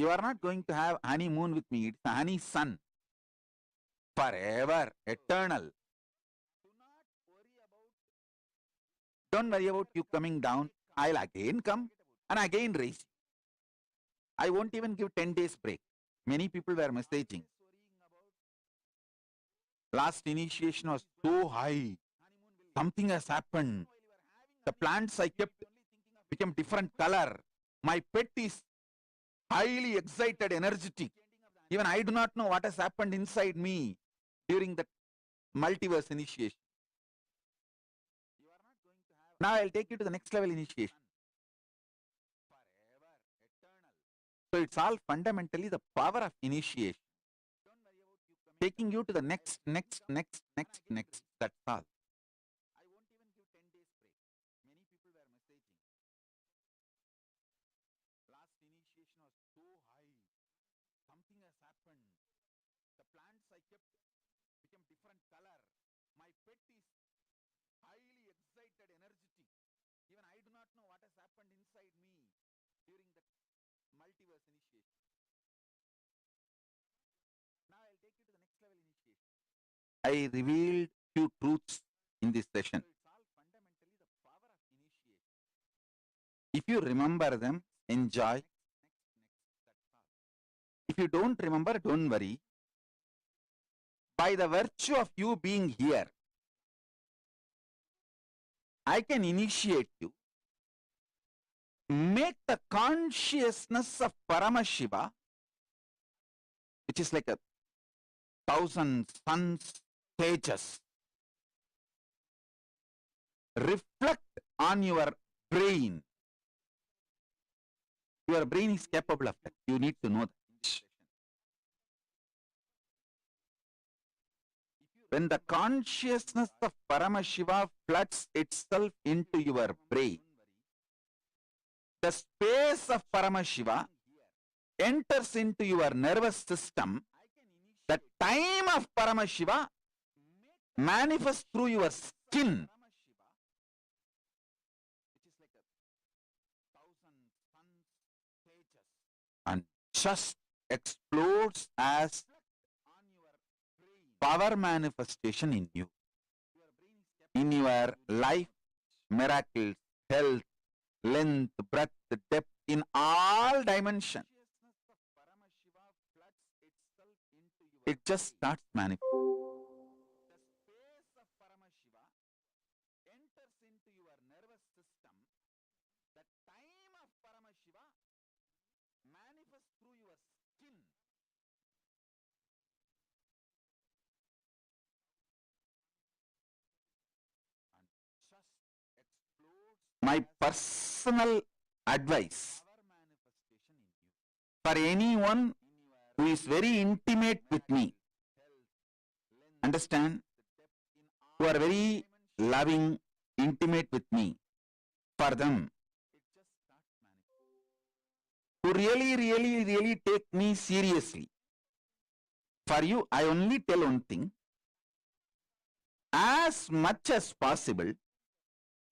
You are not going to have honeymoon with me. It's a honey sun. Forever, eternal. Don't worry about you coming down. I'll again come and again raise. I won't even give 10 days break. Many people were messaging. Last initiation was so high. Something has happened. The plants I kept became different color. My pet is highly excited, energetic. Even I do not know what has happened inside me during the multiverse initiation. Now I'll take you to the next level initiation. So it's all fundamentally the power of initiation. Taking you to the next. That's all. I revealed few truths in this session. If you remember them, enjoy. If you don't remember, don't worry. By the virtue of you being here, I can initiate you. Make the consciousness of Paramashiva, which is like 1,000 suns, stages, reflect on your brain. Your brain is capable of that. You need to know that. When the consciousness of Paramashiva floods itself into your brain, the space of Paramashiva enters into your nervous system. The time of Paramashiva manifests through your skin. And just explodes as power manifestation in you. In your life, miracles, health, length, breadth, depth, in all dimensions. It just starts manifesting. My personal advice for anyone who is very intimate with me, understand, who are very loving, intimate with me, for them, who really take me seriously, for you, I only tell one thing: as much as possible,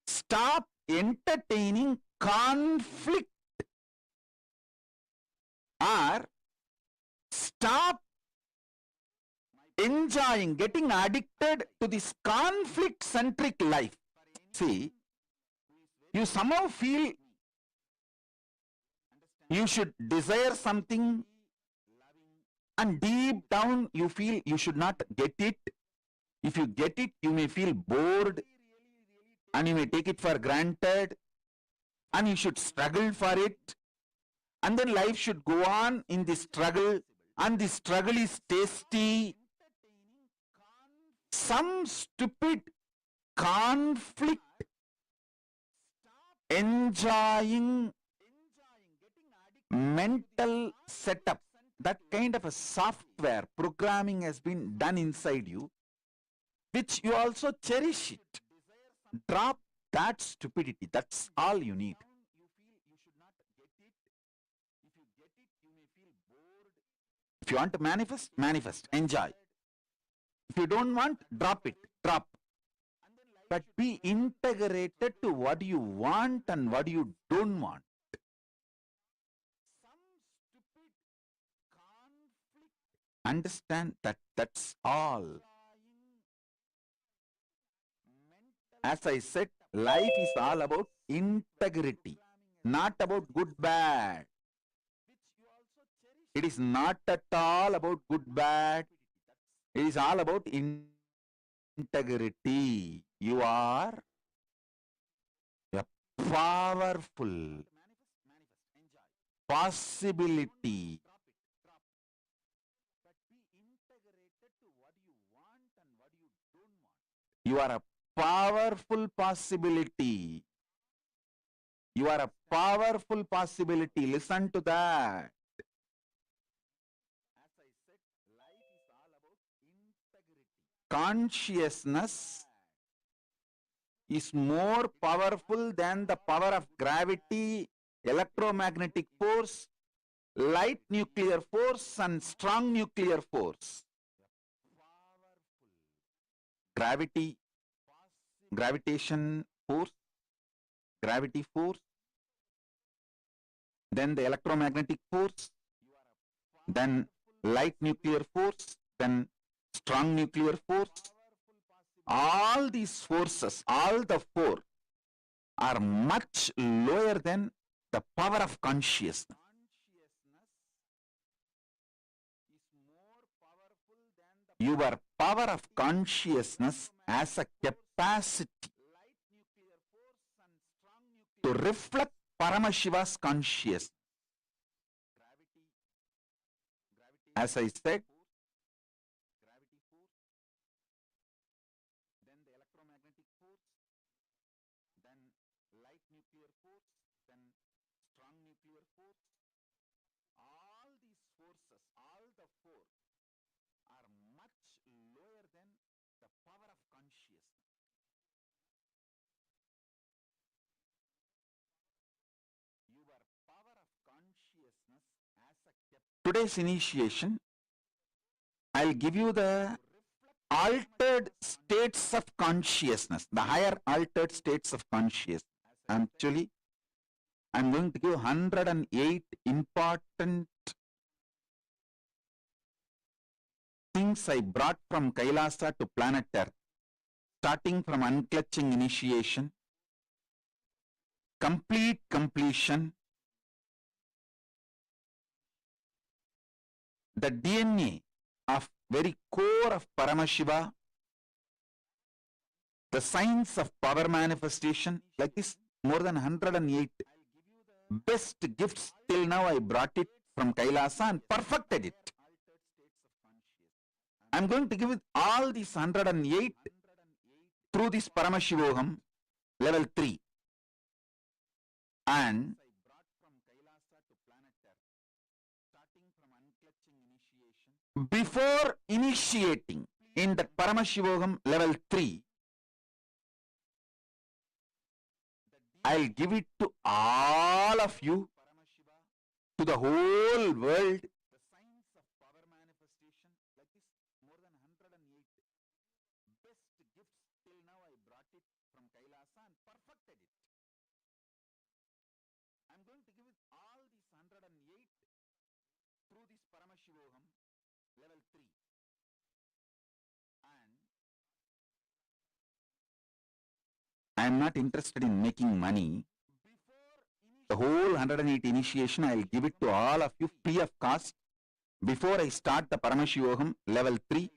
stop entertaining conflict, or stop enjoying, getting addicted to this conflict-centric life. See, you somehow feel you should desire something, and deep down you feel you should not get it. If you get it, you may feel bored, and you may take it for granted, and you should struggle for it, and then life should go on in this struggle, and this struggle is tasty. Some stupid conflict, enjoying mental setup, that kind of a software programming has been done inside you, which you also cherish it. Drop that stupidity. That's all you need. If you want to manifest, manifest. Enjoy. If you don't want, drop it. Drop. But be integrated to what you want and what you don't want. Understand that that's all. As I said, life is all about integrity, not about good bad. It is not at all about good bad. It is all about integrity. You are a powerful possibility. You are a powerful possibility. You are a powerful possibility. Listen to that. Consciousness is more powerful than the power of gravity, electromagnetic force, light nuclear force, and strong nuclear force. Gravity, gravitation force, gravity force, then the electromagnetic force, then light nuclear force, then strong nuclear force. All these forces, all the four, are much lower than the power of consciousness. Your power of consciousness as a capacity to reflect Paramashiva's consciousness. As I said, then the electromagnetic force, then light nuclear force, then strong nuclear force. All these forces, all the four, are much lower than the power of consciousness. Your power of consciousness as a today's initiation, I'll give you the altered states of consciousness, the higher altered states of consciousness. Actually, I'm going to give 108 important things I brought from Kailasa to planet Earth, starting from unclutching initiation, complete completion, the DNA of very core of Paramashiva, the science of power manifestation, like this, more than 108 best gifts till now I brought it from Kailasa and perfected it. I'm going to give it all these 108 through this Paramashivoham level 3. And before initiating in the Paramashivoham level 3, I'll give it to all of you, to the whole world. The science of power manifestation, like this, more than 108 best gifts till now I brought it from Kailasa and perfected it. I'm going to give it all these 108 through this Paramashivoham level 3. And I'm not interested in making money. The whole 108 initiation, I'll give it to all of you free of cost before I start the Paramashivoham level 3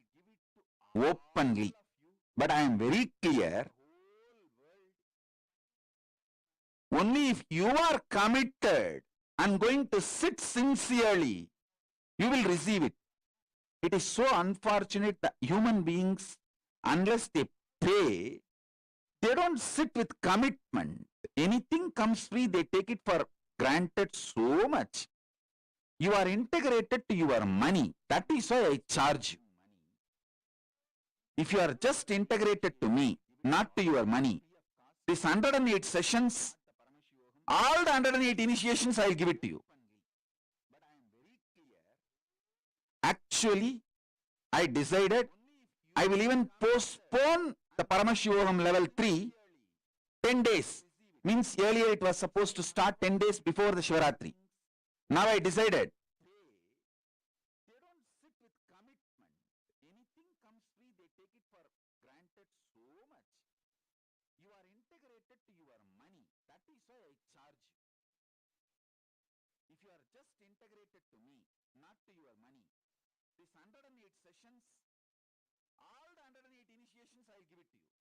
openly. But I am very clear, only if you are committed and going to sit sincerely, you will receive it. It is so unfortunate that human beings, unless they pay, they don't sit with commitment. Anything comes free, they take it for granted so much. You are integrated to your money. That is why I charge you. If you are just integrated to me, not to your money, these 108 sessions, all the 108 initiations, I will give it to you. Actually, I decided I will even postpone the Paramashivoham level 3 10 days. Means earlier it was supposed to start 10 days before the Shivaratri. Now I decided to me, not to your money. These 108 sessions, all the 108 initiations, I'll give it to you.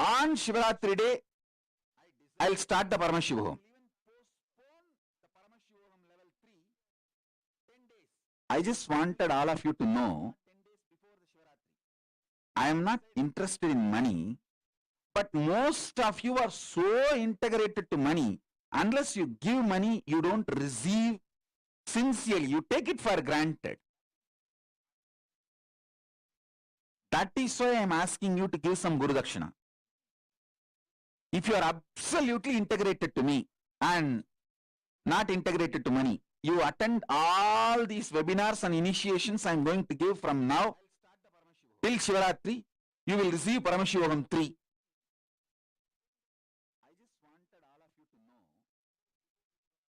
On Shivaratri day, I'll start the Paramashivoham. Even postpone the Paramashivoham level 3, 10 days. I just wanted all of you to know, 10 days before the Shivaratri. I am not interested in money, but most of you are so integrated to money. Unless you give money, you don't receive sincerely. You take it for granted. That is why I am asking you to give some Guru Dakshina. If you are absolutely integrated to me and not integrated to money, you attend all these webinars and initiations I am going to give from now till Shivaratri, you will receive Paramashivoham 3. I just wanted all of you to know,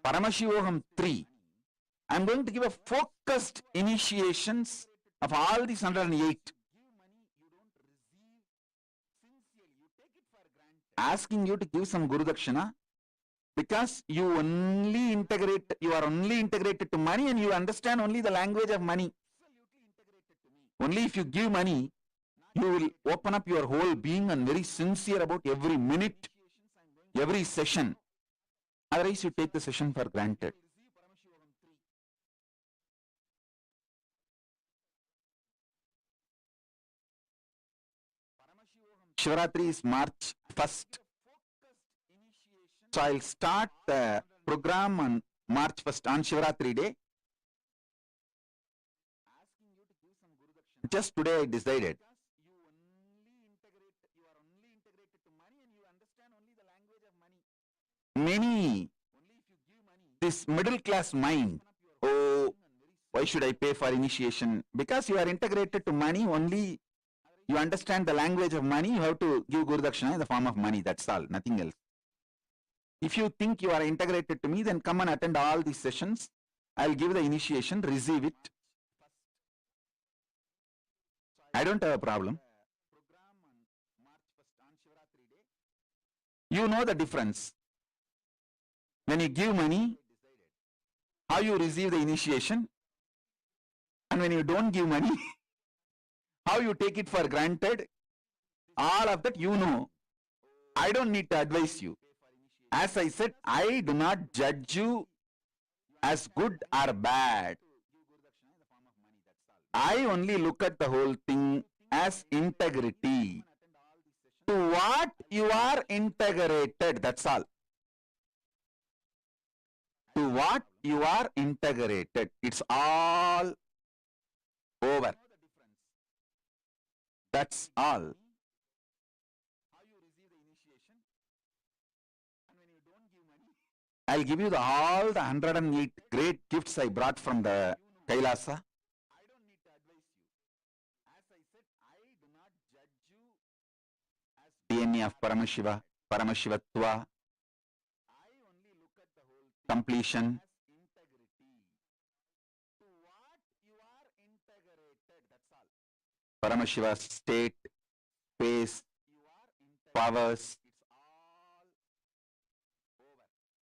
Paramashivoham 3, I am going to give a focused initiations of all these 108. Asking you to give some Guru Dakshina because you are only integrated to money and you understand only the language of money. Only if you give money, you will open up your whole being and very sincere about every minute, every session. Otherwise, you take the session for granted. Shivaratri is March 1st. So I'll start the program on March 1st on Shivaratri day. Just today I decided. Many, this middle class mind, oh, why should I pay for initiation? Because you are integrated to money only. You understand the language of money, you have to give Guru Dakshina in the form of money, that's all, nothing else. If you think you are integrated to me, then come and attend all these sessions. I'll give the initiation, receive it. I don't have a problem. You know the difference. When you give money, how you receive the initiation, and when you don't give money, how you take it for granted, all of that you know. I don't need to advise you. As I said, I do not judge you as good or bad. I only look at the whole thing as integrity. To what you are integrated, that's all. To what you are integrated, it's all over. That's all. I'll give you all the 108 great gifts I brought from the Kailasa. I don't need to advise you. As I said, I do not judge you as DNA of Paramashiva, Paramashivatva. I only look at the whole completion. As integrity. To what you are integrated, that's all. Paramashiva state, space, powers.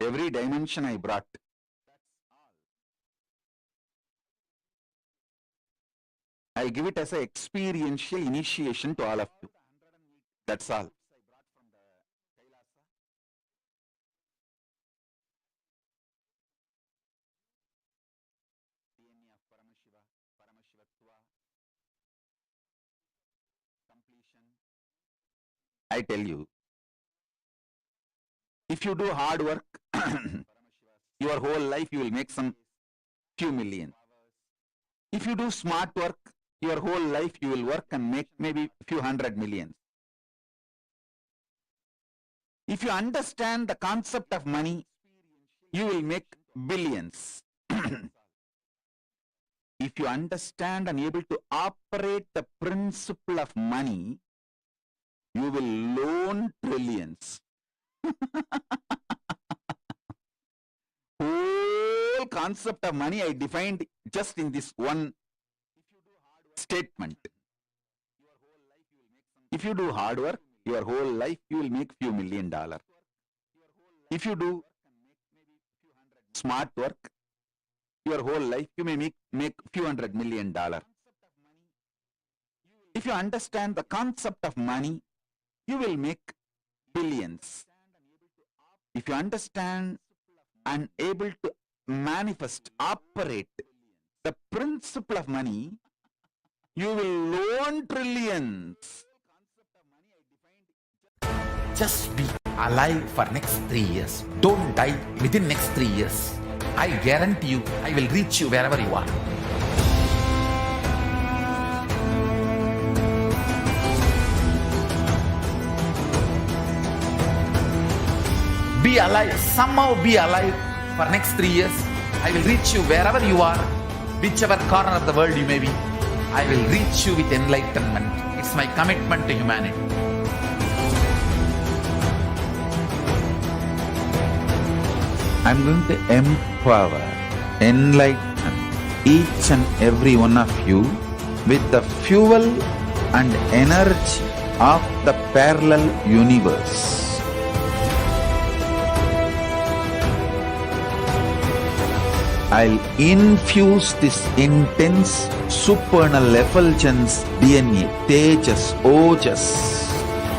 Every dimension I brought. That's all. I'll give it as an experiential initiation to all of you. That's all. I tell you, if you do hard work, your whole life you will make some few million. If you do smart work, your whole life you will work and make maybe few 100 millions. If you understand the concept of money, you will make billions. If you understand and able to operate the principle of money, you will loan trillions. Whole concept of money I defined just in this one statement. If you do hard work, your whole life you will make few $1 million. If you do smart work, your whole life, you may make few $100 million. If you understand the concept of money, you will make billions. If you understand and able to manifest, operate the principle of money, you will own trillions. Just be alive for next 3 years. Don't die within next 3 years. I guarantee you, I will reach you wherever you are. Be alive, somehow be alive for next 3 years. I will reach you wherever you are, whichever corner of the world you may be. I will reach you with enlightenment. It's my commitment to humanity. I'm going to empower, enlighten each and every one of you with the fuel and energy of the parallel universe. I'll infuse this intense supernal effulgence DNA, Tejas, Ojas,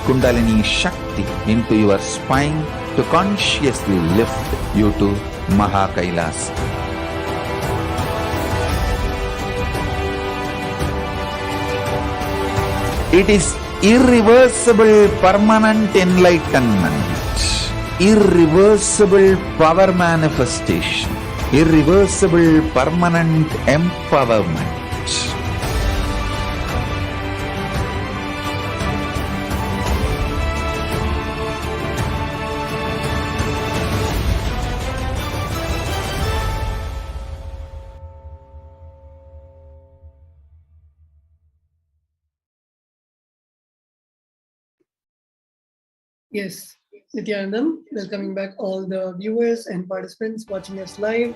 Kundalini Shakti into your spine to consciously lift you to Kailasa. It is irreversible permanent enlightenment, irreversible power manifestation, irreversible permanent empowerment. Yes, Nithyanandam, welcoming back all the viewers and participants watching us live.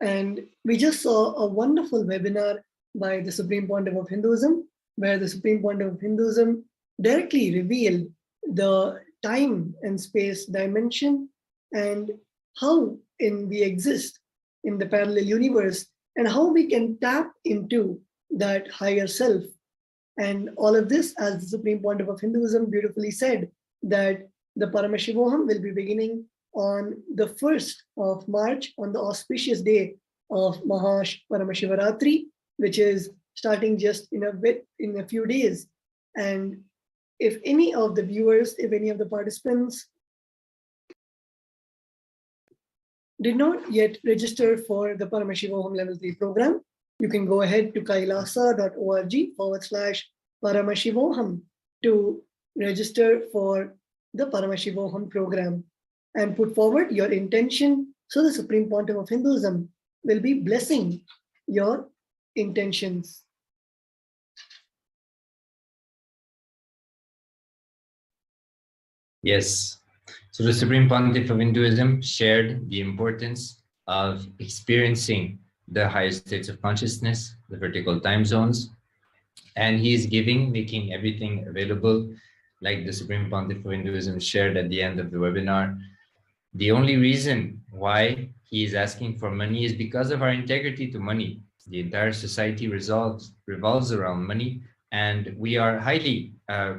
And we just saw a wonderful webinar by the Supreme Pontiff of Hinduism, where the Supreme Pontiff of Hinduism directly revealed the time and space dimension and how we exist in the parallel universe and how we can tap into that higher self. And all of this, as the Supreme Pontiff of Hinduism beautifully said, that the Paramashivoham will be beginning on the 1st of March, on the auspicious day of Paramashivaratri, which is starting just in a few days. And if any of the viewers, if any of the participants did not yet register for the Paramashivoham Level 3 program, you can go ahead to kailasa.org/Paramashivoham to register for the Paramashivoham program and put forward your intention so the Supreme Pontiff of Hinduism will be blessing your intentions. Yes. So the Supreme Pontiff of Hinduism shared the importance of experiencing the higher states of consciousness, the vertical time zones, and he is making everything available, like the Supreme Pontiff of Hinduism shared at the end of the webinar. The only reason why he is asking for money is because of our integrity to money. The entire society revolves around money, and we are highly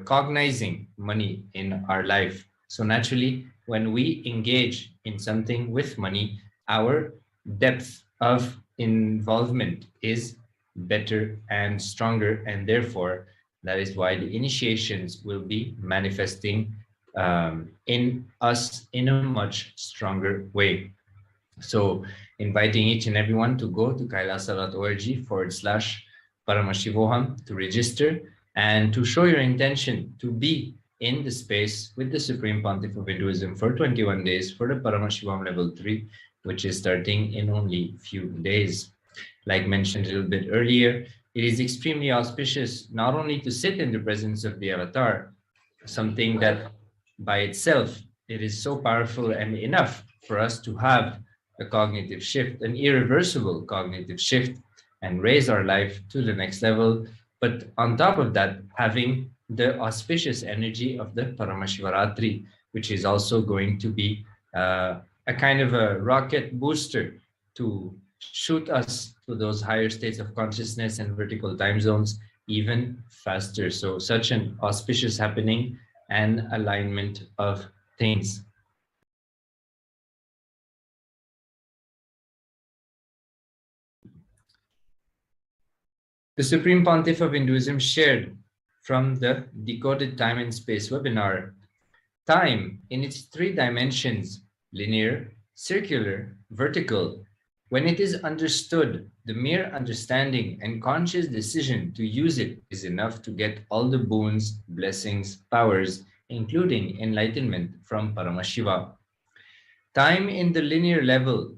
cognizing money in our life. So naturally, when we engage in something with money, our depth of involvement is better and stronger, and therefore that is why the initiations will be manifesting in us in a much stronger way. So inviting each and everyone to go to kailasa.org/Paramashivoham to register and to show your intention to be in the space with the Supreme Pontiff of Hinduism for 21 days for the Paramashivoham Level 3, which is starting in only a few days. Like mentioned a little bit earlier, it is extremely auspicious not only to sit in the presence of the avatar, something that by itself, it is so powerful and enough for us to have a cognitive shift, an irreversible cognitive shift, and raise our life to the next level. But on top of that, having the auspicious energy of the Paramashivaratri, which is also going to be a kind of a rocket booster to shoot us to those higher states of consciousness and vertical time zones even faster. So such an auspicious happening and alignment of things. The Supreme Pontiff of Hinduism shared from the Decoded Time and Space webinar, time in its three dimensions, linear, circular, vertical, when it is understood, the mere understanding and conscious decision to use it is enough to get all the boons, blessings, powers, including enlightenment from Paramashiva. Time in the linear level,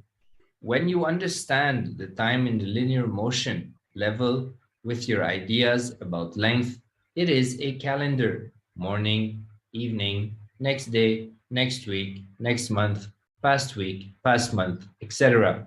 when you understand the time in the linear motion level with your ideas about length, it is a calendar, morning, evening, next day, next week, next month, past week, past month, etc.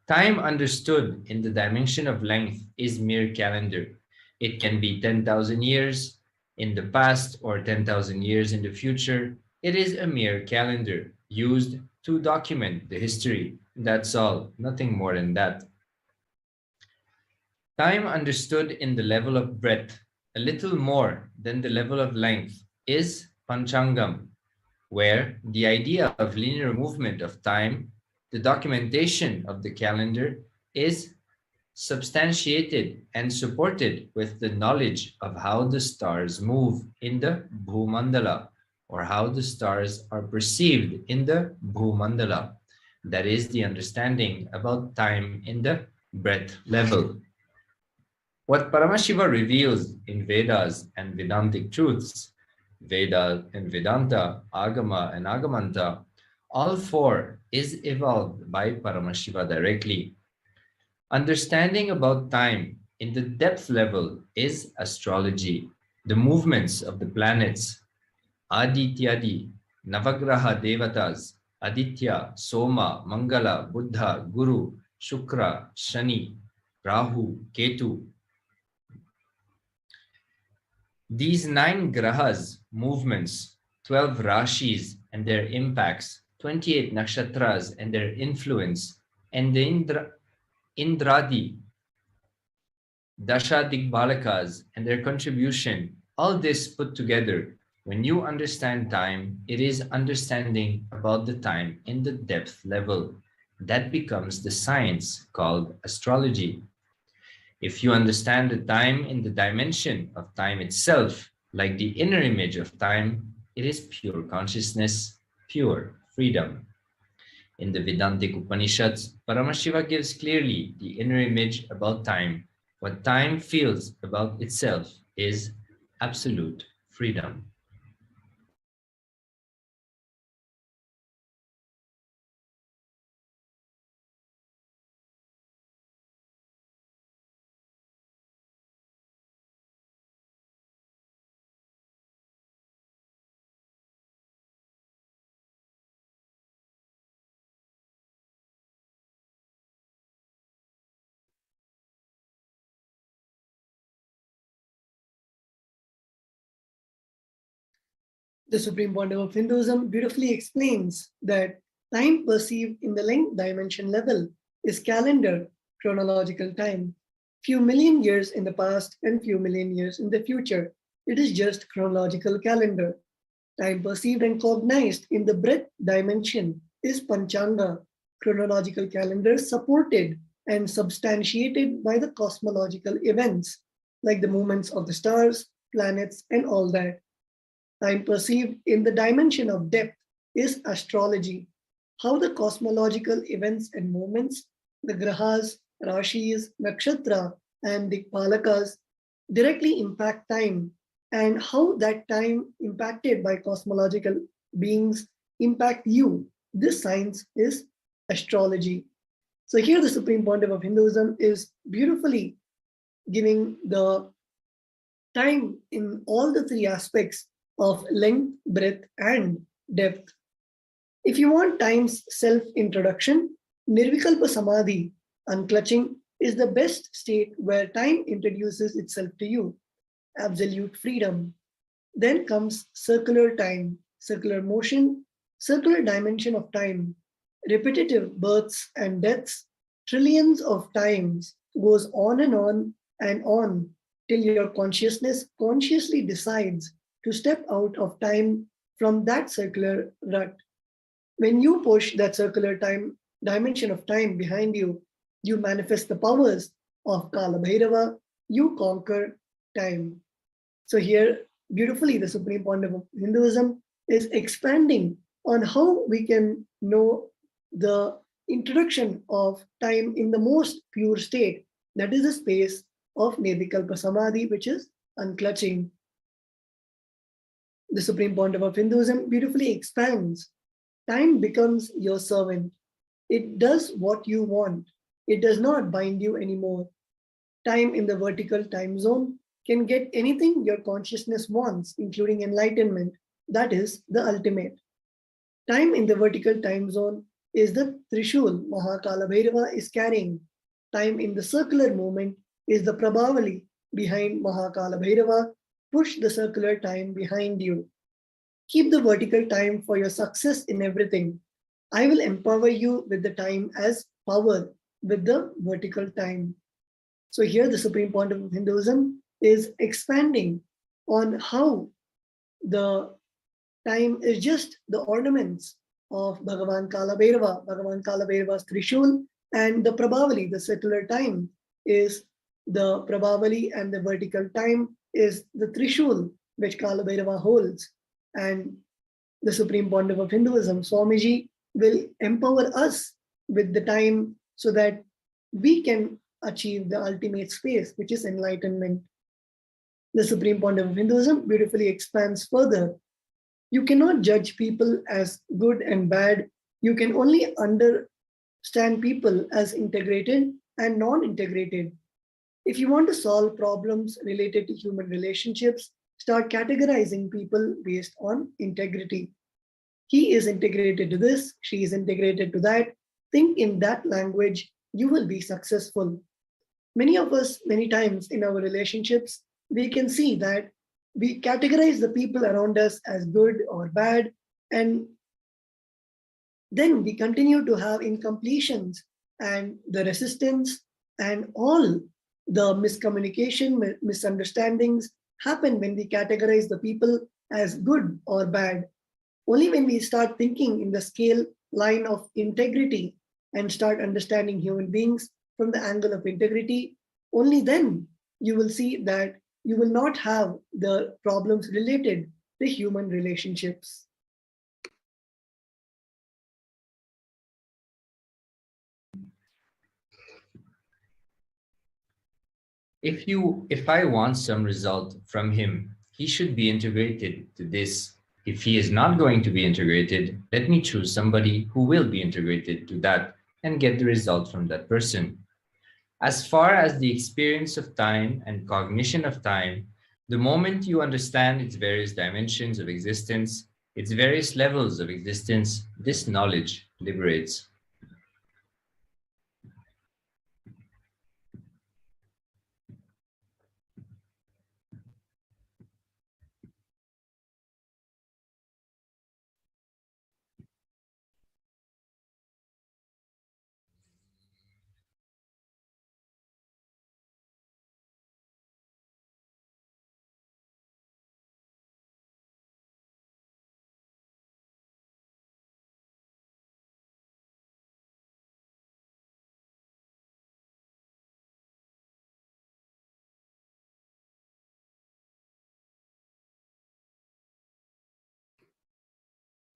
Time understood in the dimension of length is mere calendar. It can be 10,000 years in the past or 10,000 years in the future. It is a mere calendar used to document the history. That's all, nothing more than that. Time understood in the level of breadth, a little more than the level of length, is Panchangam, where the idea of linear movement of time, the documentation of the calendar, is substantiated and supported with the knowledge of how the stars move in the Bhumandala, or how the stars are perceived in the Bhumandala. That is the understanding about time in the breadth level. What Paramashiva reveals in Vedas and Vedantic truths, Veda and Vedanta, Agama and Agamanta, all four is evolved by Paramashiva directly. Understanding about time in the depth level is astrology, the movements of the planets, Adityadi, Navagraha Devatas, Aditya, Soma, Mangala, Buddha, Guru, Shukra, Shani, Rahu, Ketu. These 9 grahas, movements, 12 rashis and their impacts, 28 nakshatras and their influence, and the Indradi, Dasha Digbalakas and their contribution, all this put together, when you understand time, it is understanding about the time in the depth level. That becomes the science called astrology. If you understand the time in the dimension of time itself, like the inner image of time, it is pure consciousness, pure freedom. In the Vedantic Upanishads, Paramashiva gives clearly the inner image about time. What time feels about itself is absolute freedom. The Supreme Pontiff of Hinduism beautifully explains that time perceived in the length dimension level is calendar, chronological time. Few million years in the past and few million years in the future. It is just chronological calendar. Time perceived and cognized in the breadth dimension is Panchanga, chronological calendar supported and substantiated by the cosmological events, like the movements of the stars, planets, and all that. Time perceived in the dimension of depth is astrology, how the cosmological events and movements, the grahas, rashis, nakshatra, and dikpalakas directly impact time, and how that time impacted by cosmological beings impact you. This science is astrology. So here the Supreme Pontiff of Hinduism is beautifully giving the time in all the three aspects of length, breadth, and depth. If you want time's self-introduction, Nirvikalpa Samadhi, unclutching, is the best state where time introduces itself to you, absolute freedom. Then comes circular time, circular motion, circular dimension of time. repetitive births and deaths, trillions of times goes on and on till your consciousness consciously decides to step out of time from that circular rut. When you push that circular time dimension of time behind you, you manifest the powers of Kala Bhairava, you conquer time. So here, beautifully, the Supreme Pontiff of Hinduism is expanding on how we can know the introduction of time in the most pure state, that is the space of Nirvikalpa Samadhi, which is unclutching. The Supreme Pontiff of Hinduism beautifully expands. Time becomes your servant. It does what you want. It does not bind you anymore. Time in the vertical time zone can get anything your consciousness wants, including enlightenment. That is the ultimate. Time in the vertical time zone is the Trishul Mahakala Bhairava is carrying. Time in the circular movement is the Prabhavali behind Mahakala Bhairava. Push the circular time behind you. Keep the vertical time for your success in everything. I will empower you with the time as power with the vertical time. So here the Supreme Pontiff of Hinduism is expanding on how the time is just the ornaments of Bhagavan Kala Bhairava, Bhagavan Kala Bhairava's Trishul, and the Prabhavali, the circular time, is the Prabhavali, and the vertical time is the Trishul, which Kala Bhairava holds. And the Supreme Pontiff of Hinduism, Swamiji, will empower us with the time so that we can achieve the ultimate space, which is enlightenment. The Supreme Pontiff of Hinduism beautifully expands further. You cannot judge people as good and bad. You can only understand people as integrated and non-integrated. If you want to solve problems related to human relationships, start categorizing people based on integrity. He is integrated to this, she is integrated to that. Think in that language, you will be successful. Many of us, many times in our relationships, we can see that we categorize the people around us as good or bad, and then we continue to have incompletions and the resistance and all the miscommunication, misunderstandings happen when we categorize the people as good or bad. Only when we start thinking in the scale line of integrity and start understanding human beings from the angle of integrity, only then you will see that you will not have the problems related to human relationships. If I want some result from him, he should be integrated to this. If he is not going to be integrated, let me choose somebody who will be integrated to that and get the result from that person. As far as the experience of time and cognition of time, the moment you understand its various dimensions of existence, its various levels of existence, this knowledge liberates.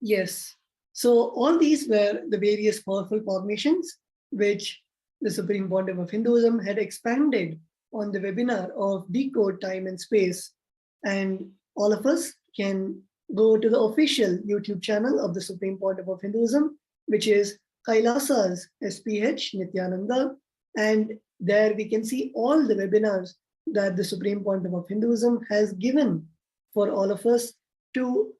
Yes. So all these were the various powerful cognitions which the Supreme Pontiff of Hinduism had expanded on the webinar of Decode Time and Space. And all of us can go to the official YouTube channel of the Supreme Pontiff of Hinduism, which is Kailasa's SPH Nithyananda. And there we can see all the webinars that the Supreme Pontiff of Hinduism has given for all of us to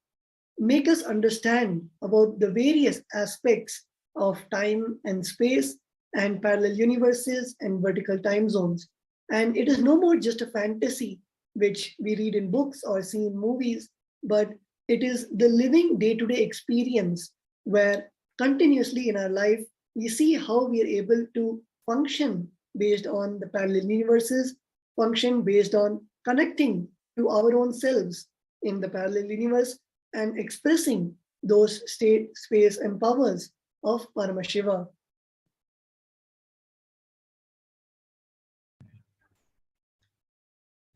make us understand about the various aspects of time and space and parallel universes and vertical time zones. And it is no more just a fantasy which we read in books or see in movies, but it is the living day-to-day experience where continuously in our life, we see how we are able to function based on the parallel universes, function based on connecting to our own selves in the parallel universe and expressing those state, space, and powers of Paramashiva.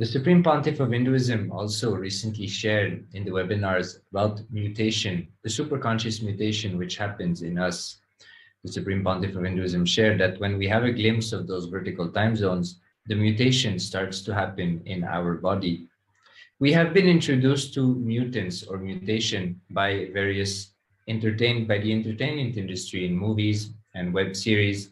The Supreme Pontiff of Hinduism also recently shared in the webinars about mutation, the superconscious mutation which happens in us. The Supreme Pontiff of Hinduism shared that when we have a glimpse of those vertical time zones, the mutation starts to happen in our body. We have been introduced to mutants or mutation by the entertainment industry in movies and web series.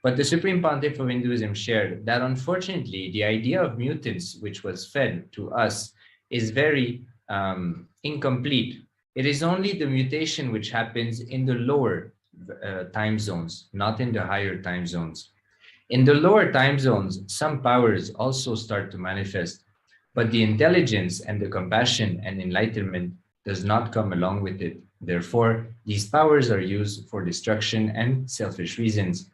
But the Supreme Pontiff of Hinduism shared that unfortunately, the idea of mutants, which was fed to us, is very incomplete. It is only the mutation which happens in the lower time zones, not in the higher time zones. In the lower time zones, some powers also start to manifest, but the intelligence and the compassion and enlightenment does not come along with it. Therefore, these powers are used for destruction and selfish reasons.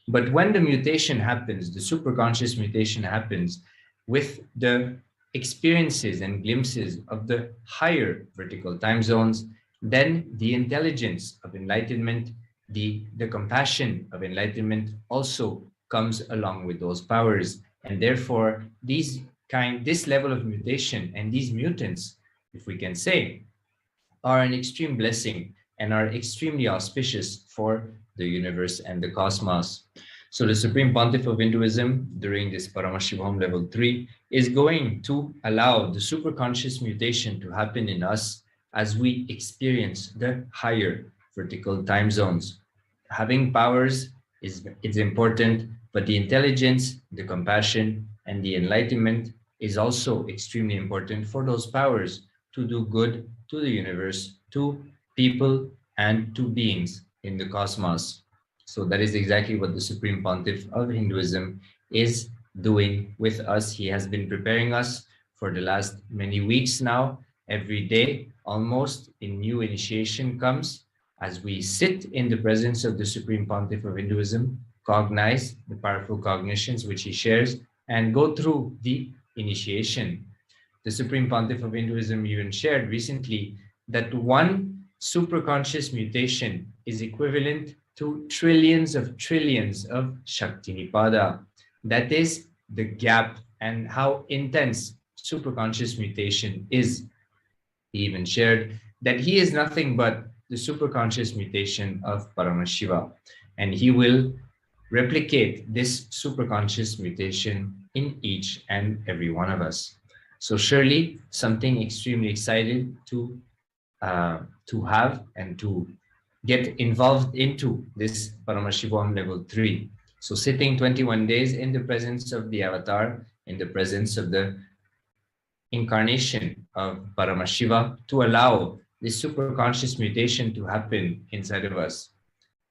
But when the mutation happens, the superconscious mutation happens with the experiences and glimpses of the higher vertical time zones, then the intelligence of enlightenment, the compassion of enlightenment also comes along with those powers. And therefore, this level of mutation and these mutants, if we can say, are an extreme blessing and are extremely auspicious for the universe and the cosmos. So the Supreme Pontiff of Hinduism during this Paramashivoham level 3 is going to allow the superconscious mutation to happen in us as we experience the higher vertical time zones. Having powers is important, but the intelligence, the compassion, and the enlightenment is also extremely important for those powers to do good to the universe, to people, and to beings in the cosmos. So that is exactly what the Supreme Pontiff of Hinduism is doing with us. He has been preparing us for the last many weeks now. Every day, almost, a new initiation comes as we sit in the presence of the Supreme Pontiff of Hinduism, cognize the powerful cognitions which he shares, and go through the initiation. The Supreme Pontiff of Hinduism even shared recently that one superconscious mutation is equivalent to trillions of Shaktinipada. That is the gap and how intense superconscious mutation is. He even shared that he is nothing but the superconscious mutation of Paramashiva, and he will replicate this superconscious mutation in each and every one of us. So surely something extremely excited to have and to get involved into this Paramashivoham level 3. So sitting 21 days in the presence of the avatar, in the presence of the incarnation of Paramashiva, to allow this superconscious mutation to happen inside of us.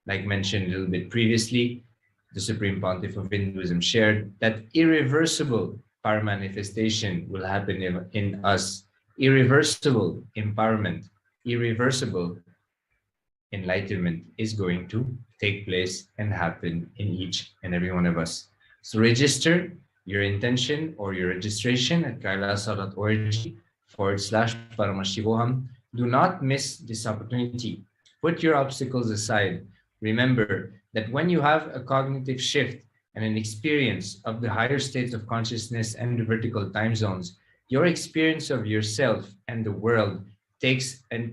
Like mentioned a little bit previously, the Supreme Pontiff of Hinduism shared that irreversible power manifestation will happen in us, irreversible empowerment, irreversible enlightenment is going to take place and happen in each and every one of us. So register your intention or your registration at kailasa.org/Paramashivoham. Do not miss this opportunity. Put your obstacles aside. Remember that when you have a cognitive shift and an experience of the higher states of consciousness and the vertical time zones, your experience of yourself and the world takes a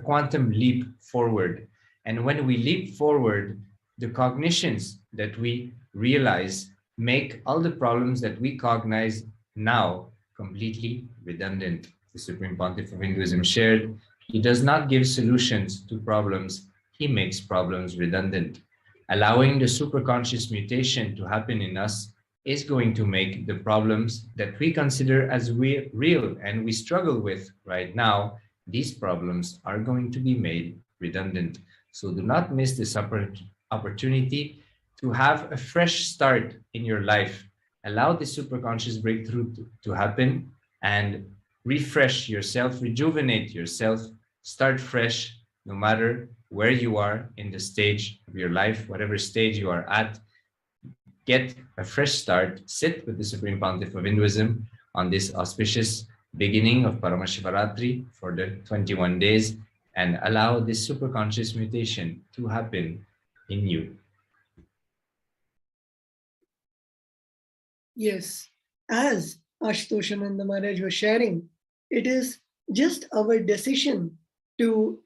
quantum leap forward. And when we leap forward, the cognitions that we realize make all the problems that we cognize now completely redundant. The Supreme Pontiff of Hinduism shared, he does not give solutions to problems, he makes problems redundant. Allowing the superconscious mutation to happen in us is going to make the problems that we consider as real and we struggle with right now, these problems are going to be made redundant. So do not miss this opportunity to have a fresh start in your life. Allow the superconscious breakthrough to happen and refresh yourself, rejuvenate yourself, start fresh, no matter where you are in the stage of your life, whatever stage you are at, get a fresh start, sit with the Supreme Pontiff of Hinduism on this auspicious beginning of Paramashivaratri for the 21 days, and allow this superconscious mutation to happen in you. Yes, as Ashtoshananda Maharaj was sharing, it is just our decision to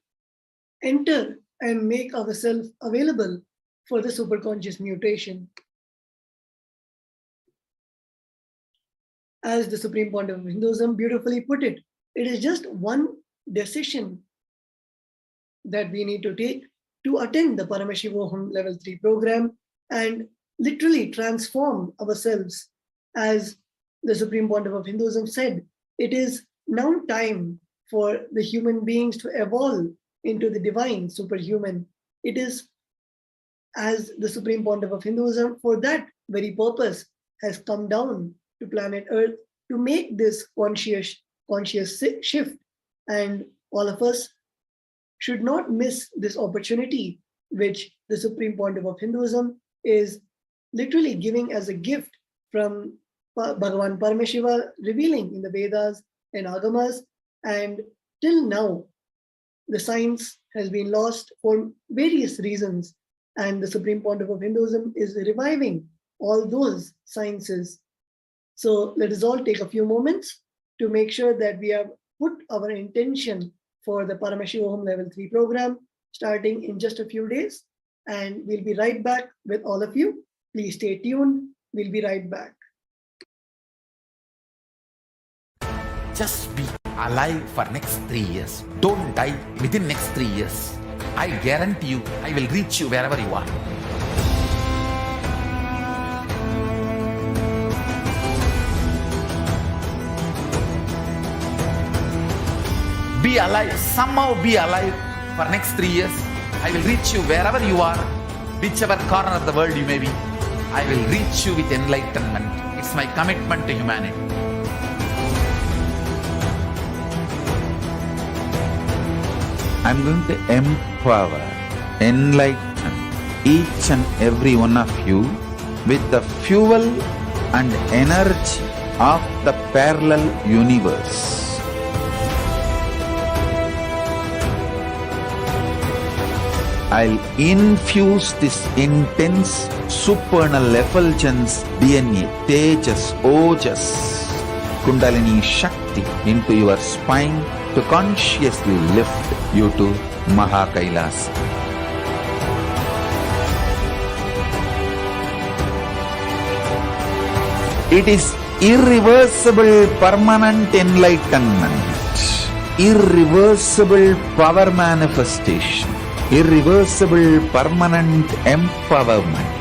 enter and make ourselves available for the superconscious mutation. As the Supreme Pontiff of Hinduism beautifully put it, it is just one decision that we need to take to attend the Paramashivoham Level 3 program and literally transform ourselves. As the Supreme Pontiff of Hinduism said, it is now time for the human beings to evolve into the divine superhuman. It is, as the Supreme Pontiff of Hinduism, for that very purpose, has come down to planet Earth to make this conscious shift. And all of us should not miss this opportunity, which the Supreme Pontiff of Hinduism is literally giving as a gift from Bhagavan Paramashiva, revealing in the Vedas and Agamas. And till now, the science has been lost for various reasons. And the Supreme Pontiff of Hinduism is reviving all those sciences. So let us all take a few moments to make sure that we have put our intention for the Paramashivoham Level 3 program starting in just a few days. And we'll be right back with all of you. Please stay tuned. We'll be right back. Just be alive for next 3 years. Don't die within next 3 years. I guarantee you, I will reach you wherever you are. Be alive, somehow be alive for next 3 years. I will reach you wherever you are, whichever corner of the world you may be. I will reach you with enlightenment. It's my commitment to humanity. I'm going to empower, enlighten each and every one of you with the fuel and energy of the parallel universe. I'll infuse this intense supernal effulgence DNA, Tejas, Ojas, Kundalini Shakti into your spine to consciously lift you to Kailasa. It is irreversible permanent enlightenment, irreversible power manifestation, irreversible permanent empowerment.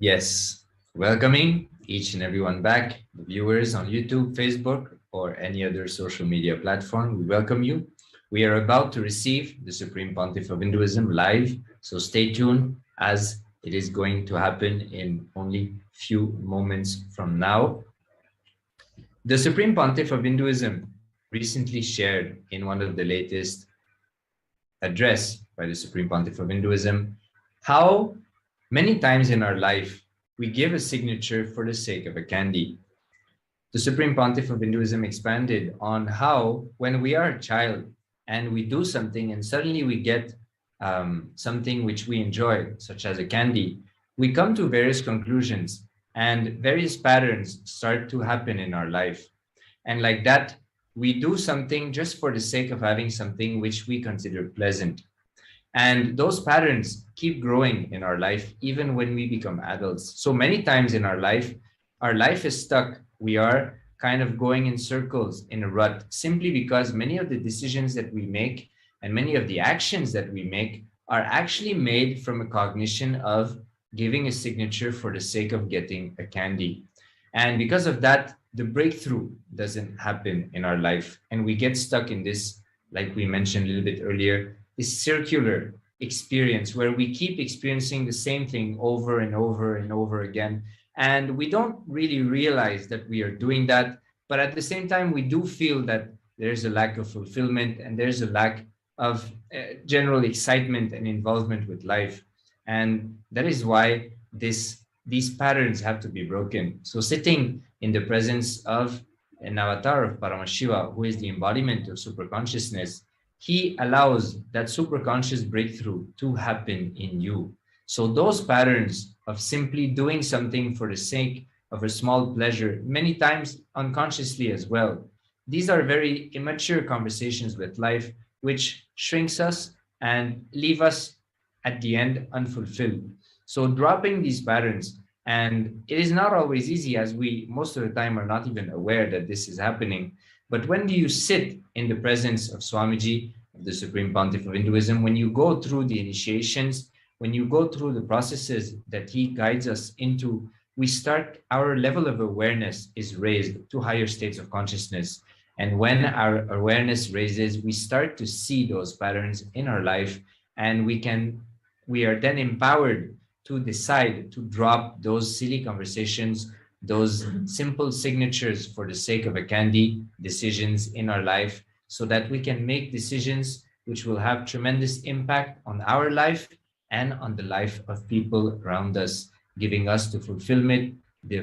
Yes, welcoming each and everyone back, the viewers on YouTube, Facebook, or any other social media platform. We welcome you. We are about to receive the Supreme Pontiff of Hinduism live, so stay tuned as It is going to happen in only few moments from now. The Supreme Pontiff of Hinduism recently shared in one of the latest address by the Supreme Pontiff of Hinduism how many times in our life we give a signature for the sake of a candy. The Supreme Pontiff of Hinduism expanded on how when we are a child and we do something and suddenly we get something which we enjoy, such as a candy, we come to various conclusions and various patterns start to happen in our life. And like that, we do something just for the sake of having something which we consider pleasant. And those patterns keep growing in our life, even when we become adults. So many times in our life is stuck. We are kind of going in circles in a rut, simply because many of the decisions that we make and many of the actions that we make are actually made from a cognition of giving a signature for the sake of getting a candy. And because of that, the breakthrough doesn't happen in our life. And we get stuck in this, like we mentioned a little bit earlier, this circular experience where we keep experiencing the same thing over and over and over again. And we don't really realize that we are doing that. But at the same time, we do feel that there's a lack of fulfillment and there's a lack of general excitement and involvement with life. And that is why these patterns have to be broken. So sitting in the presence of an avatar of Paramashiva, who is the embodiment of superconsciousness, he allows that superconscious breakthrough to happen in you. So those patterns of simply doing something for the sake of a small pleasure, many times unconsciously as well, these are very immature conversations with life, which shrinks us and leave us at the end unfulfilled. So dropping these patterns, and it is not always easy, as we most of the time are not even aware that this is happening. But when you sit in the presence of Swamiji, of the Supreme Pontiff of Hinduism, when you go through the initiations, when you go through the processes that he guides us into, we start, our level of awareness is raised to higher states of consciousness. And when our awareness raises, we start to see those patterns in our life, and we are then empowered to decide to drop those silly conversations, those simple signatures for the sake of a candy decisions in our life, so that we can make decisions which will have tremendous impact on our life and on the life of people around us, giving us the fulfillment, the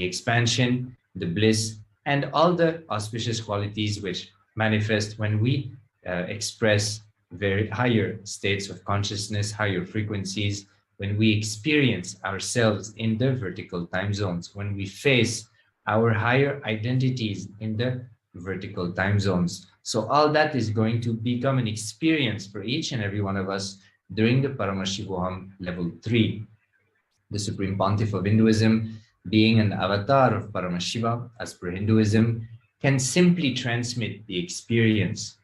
expansion, the bliss, and all the auspicious qualities which manifest when we express very higher states of consciousness, higher frequencies, when we experience ourselves in the vertical time zones, when we face our higher identities in the vertical time zones. So all that is going to become an experience for each and every one of us during the Paramashivoham level 3. The Supreme Pontiff of Hinduism, being an avatar of Paramashiva, as per Hinduism, can simply transmit the experience.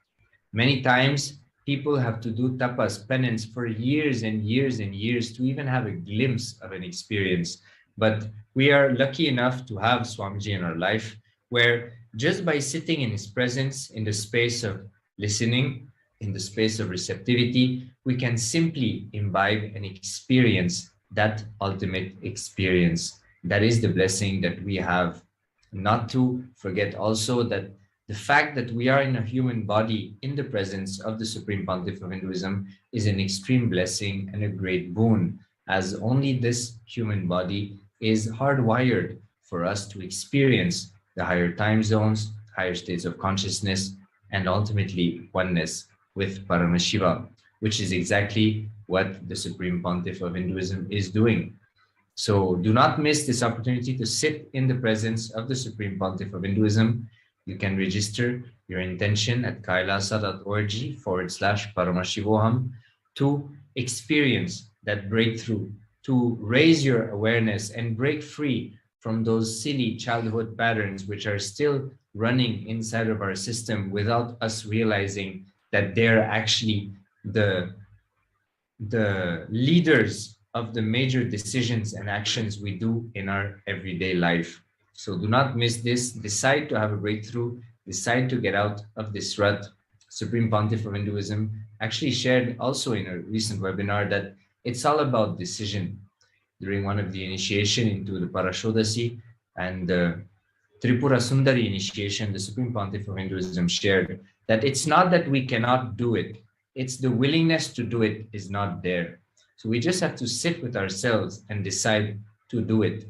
Many times, people have to do tapas, penance, for years and years and years to even have a glimpse of an experience. But we are lucky enough to have Swamiji in our life, where just by sitting in his presence, in the space of listening, in the space of receptivity, we can simply imbibe and experience that ultimate experience. That is the blessing that we have. Not to forget also that the fact that we are in a human body in the presence of the Supreme Pontiff of Hinduism is an extreme blessing and a great boon, as only this human body is hardwired for us to experience the higher time zones, higher states of consciousness, and ultimately oneness with Paramashiva, which is exactly what the Supreme Pontiff of Hinduism is doing. So do not miss this opportunity to sit in the presence of the Supreme Pontiff of Hinduism. You can register your intention at kailasa.org/Paramashivoham to experience that breakthrough, to raise your awareness and break free from those silly childhood patterns which are still running inside of our system without us realizing that they're actually the leaders of the major decisions and actions we do in our everyday life. So do not miss this. Decide to have a breakthrough. Decide to get out of this rut. Supreme Pontiff of Hinduism actually shared also in a recent webinar that It's all about decision. During one of the initiation into the Parashodasi and the Tripura Sundari initiation, the Supreme Pontiff of Hinduism shared that it's not that we cannot do it, it's the willingness to do it is not there. So we just have to sit with ourselves and decide to do it.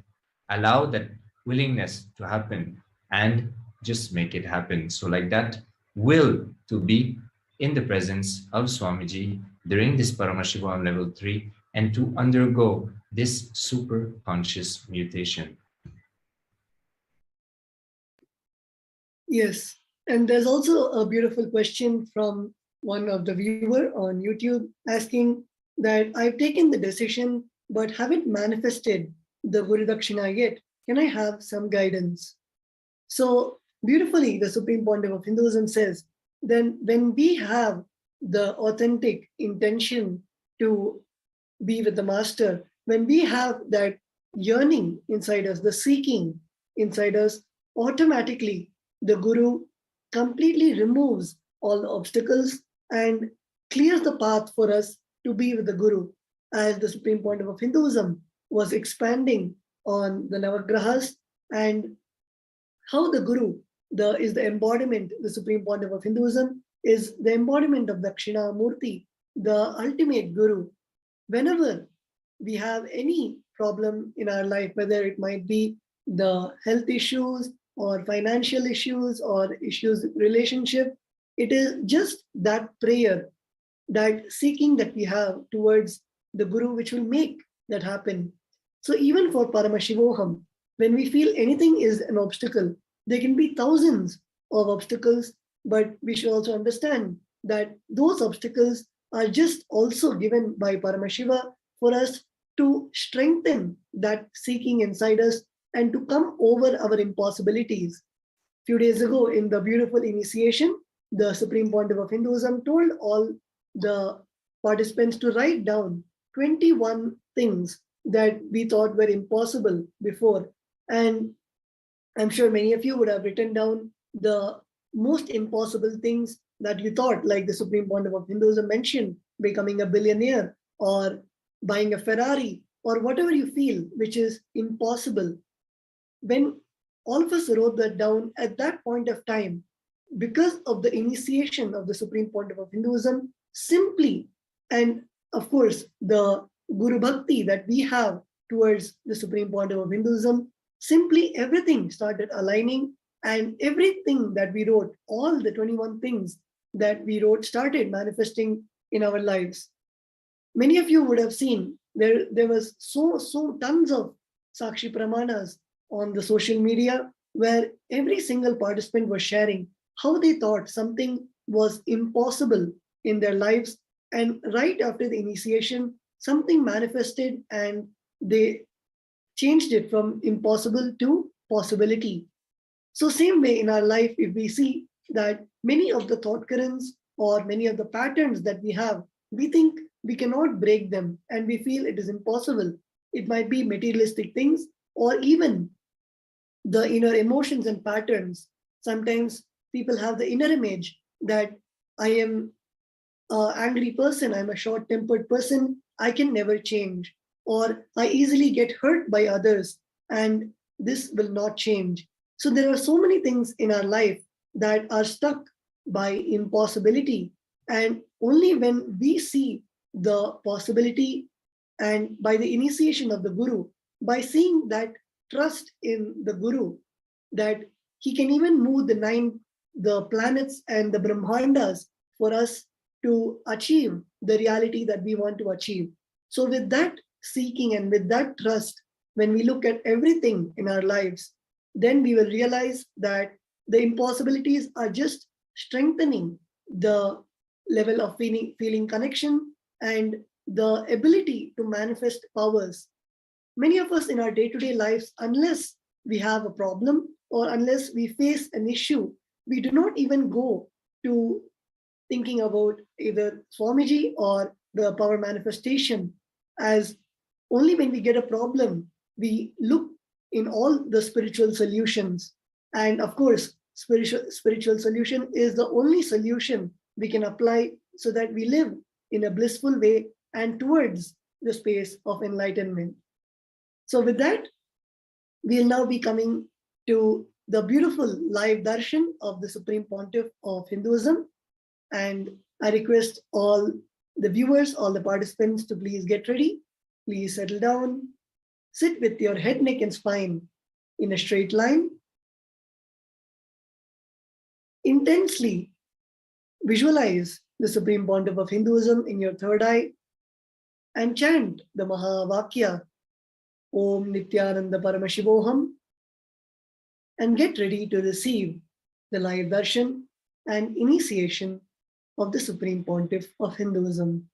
Allow that willingness to happen and just make it happen. So like that will to be in the presence of Swamiji during this Paramashivoham level 3 and to undergo this super conscious mutation. Yes, and there's also a beautiful question from one of the viewer on YouTube asking that I've taken the decision but haven't manifested the Guru Dakshina yet. Can I have some guidance? So beautifully, the Supreme Pontiff of Hinduism says, then when we have the authentic intention to be with the Master, when we have that yearning inside us, the seeking inside us, automatically the Guru completely removes all the obstacles and clears the path for us to be with the Guru. As the Supreme Pontiff of Hinduism was expanding on the Navagrahas and how the Guru is the embodiment, the Supreme Pontiff of Hinduism is the embodiment of Dakshinamurti, the ultimate Guru. Whenever we have any problem in our life, whether it might be the health issues or financial issues or issues relationship, it is just that prayer, that seeking that we have towards the Guru which will make that happen. So even for Paramashivoham, when we feel anything is an obstacle, there can be thousands of obstacles, but we should also understand that those obstacles are just also given by Paramashiva for us to strengthen that seeking inside us and to come over our impossibilities. A few days ago in the beautiful initiation, the Supreme Pontiff of Hinduism told all the participants to write down 21 things that we thought were impossible before. And I'm sure many of you would have written down the most impossible things that you thought, like the Supreme Pontiff of Hinduism mentioned, becoming a billionaire or buying a Ferrari or whatever you feel which is impossible. When all of us wrote that down at that point of time, because of the initiation of the Supreme Pontiff of Hinduism, simply, and of course, the Guru Bhakti that we have towards the Supreme Pontiff of Hinduism, simply everything started aligning and everything that we wrote, all the 21 things that we wrote started manifesting in our lives. Many of you would have seen there was so tons of Sakshi Pramanas on the social media where every single participant was sharing how they thought something was impossible in their lives. And right after the initiation, something manifested and they changed it from impossible to possibility. So same way in our life, if we see that many of the thought currents or many of the patterns that we have, we think we cannot break them and we feel it is impossible. It might be materialistic things or even the inner emotions and patterns. Sometimes people have the inner image that I am an angry person, I'm a short-tempered person, I can never change, or I easily get hurt by others and this will not change. So there are so many things in our life that are stuck by impossibility. And only when we see the possibility and by the initiation of the Guru, by seeing that trust in the Guru, that he can even move the planets and the Brahmandas for us to achieve the reality that we want to achieve. So with that seeking and with that trust, when we look at everything in our lives, then we will realize that the impossibilities are just strengthening the level of feeling connection and the ability to manifest powers. Many of us in our day-to-day lives, unless we have a problem or unless we face an issue, we do not even go to thinking about either Swamiji or the power manifestation, as only when we get a problem, we look in all the spiritual solutions. And of course, spiritual solution is the only solution we can apply so that we live in a blissful way and towards the space of enlightenment. So with that, we'll now be coming to the beautiful live darshan of the Supreme Pontiff of Hinduism. And I request all the viewers, all the participants to please get ready. Please settle down. Sit with your head, neck, and spine in a straight line. Intensely visualize the Supreme Pontiff of Hinduism in your third eye and chant the Mahavakya, Om Nithyananda Paramashivoham, and get ready to receive the live darshan and initiation of the Supreme Pontiff of Hinduism.